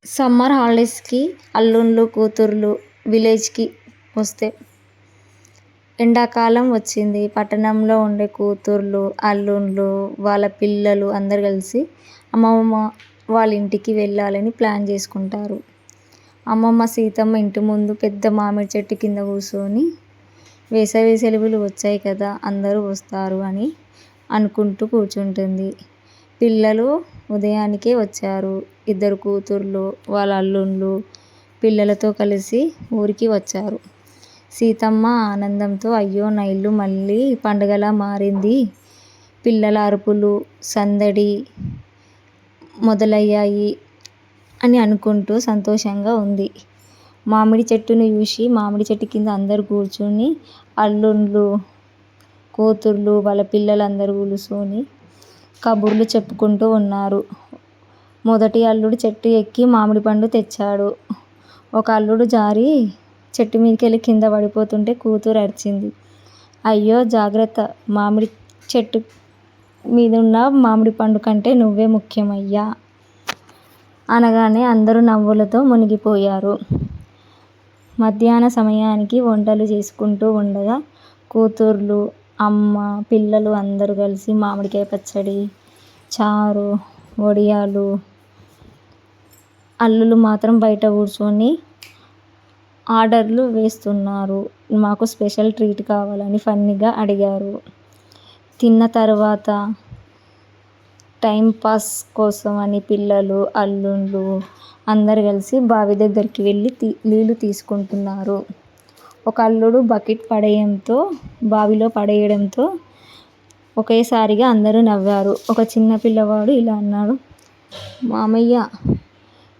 Summer హాలిడేస్కి అల్లుళ్ళు కూతుర్లు విలేజ్కి వస్తే ఎండాకాలం వచ్చింది. పట్టణంలో ఉండే కూతుర్లు అల్లుళ్ళు వాళ్ళ పిల్లలు అందరు కలిసి అమ్మమ్మ వాళ్ళ ఇంటికి వెళ్ళాలని ప్లాన్ చేసుకుంటారు. అమ్మమ్మ సీతమ్మ ఇంటి ముందు పెద్ద మామిడి చెట్టు కింద కూర్చొని వేసవి సెలవులు వచ్చాయి కదా, అందరూ వస్తారు అని అనుకుంటూ కూర్చుంటుంది. పిల్లలు ఉదయానికే వచ్చారు. ఇద్దరు కూతుర్లు వాళ్ళ అల్లుళ్ళు పిల్లలతో కలిసి ఊరికి వచ్చారు. సీతమ్మ ఆనందంతో అయ్యో నా ఇల్లు మళ్ళీ పండుగలా మారింది, పిల్లల అరుపులు సందడి మొదలయ్యాయి అని అనుకుంటూ సంతోషంగా ఉంది. మామిడి చెట్టును చూసి మామిడి చెట్టు కింద అందరు కూర్చొని అల్లుళ్ళు కూతుర్లు వాళ్ళ పిల్లలందరూ కూర్చొని కబుర్లు చెప్పుకుంటూ ఉన్నారు. మొదటి అల్లుడు చెట్టు ఎక్కి మామిడి పండు తెచ్చాడు. ఒక అల్లుడు జారి చెట్టు మీదకి వెళ్ళి కింద పడిపోతుంటే కూతురు అరిచింది, అయ్యో జాగ్రత్త, మామిడి చెట్టు మీదున్న మామిడి పండు కంటే నువ్వే ముఖ్యమయ్యా అనగానే అందరూ నవ్వులతో మునిగిపోయారు. మధ్యాహ్న సమయానికి వంటలు చేసుకుంటూ ఉండగా కూతుర్లు అమ్మ పిల్లలు అందరూ కలిసి మామిడికాయ పచ్చడి చారు వడియాలు, అల్లుళ్ళు మాత్రం బయట కూర్చొని ఆర్డర్లు వేస్తున్నారు. మాకు స్పెషల్ ట్రీట్ కావాలని ఫన్నీగా అడిగారు. తిన్న తర్వాత టైంపాస్ కోసం అని పిల్లలు అల్లుళ్ళు అందరు కలిసి బావి దగ్గరికి వెళ్ళి నీళ్ళు తీసుకుంటున్నారు. ఒక అల్లుడు బకెట్ బావిలో పడేయడంతో ఒకేసారిగా అందరూ నవ్వారు. ఒక చిన్న పిల్లవాడు ఇలా అన్నాడు, మామయ్య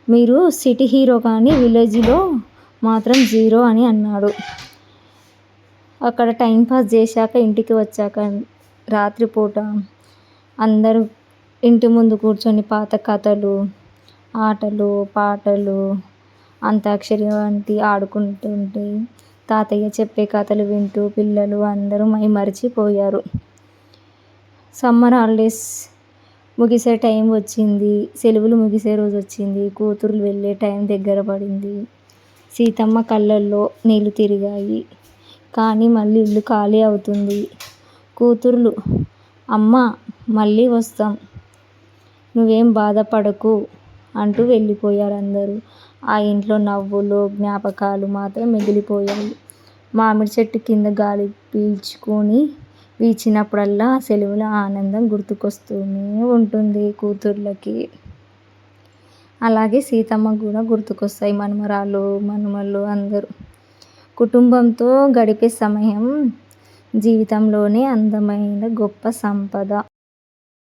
మీరు సిటీ హీరో కానీ విలేజ్లో మాత్రం జీరో అని అన్నాడు. అక్కడ టైంపాస్ చేశాక ఇంటికి వచ్చాక రాత్రిపూట అందరూ ఇంటి ముందు కూర్చొని పాత కథలు ఆటలు పాటలు అంతాక్షరి వంటి ఆడుకుంటుంటే తాతయ్య చెప్పే కథలు వింటూ పిల్లలు అందరూ మైమరిచిపోయారు. సమ్మర్ హాలిడేస్ ముగిసే టైం వచ్చింది. సెలవులు ముగిసే రోజు వచ్చింది. కూతుర్లు వెళ్ళే టైం దగ్గర పడింది. సీతమ్మ కళ్ళల్లో నీళ్లు తిరిగాయి. కానీ మళ్ళీ ఇల్లు ఖాళీ అవుతుంది. కూతుర్లు అమ్మ మళ్ళీ వస్తాం, నువ్వేం బాధపడకు అంటూ వెళ్ళిపోయారు అందరూ. ఆ ఇంట్లో నవ్వులు జ్ఞాపకాలు మాత్రం మిగిలిపోయాయి. మామిడి చెట్టు కింద గాలి పీల్చుకొని వీచినప్పుడల్లా ఆ సెలవుల ఆనందం గుర్తుకొస్తూనే ఉంటుంది కూతుర్లకి. అలాగే సీతమ్మకు కూడా గుర్తుకొస్తాయి మనమరాళ్ళు మనమళ్ళు అందరూ. కుటుంబంతో గడిపే సమయం జీవితంలోనే అందమైన గొప్ప సంపద.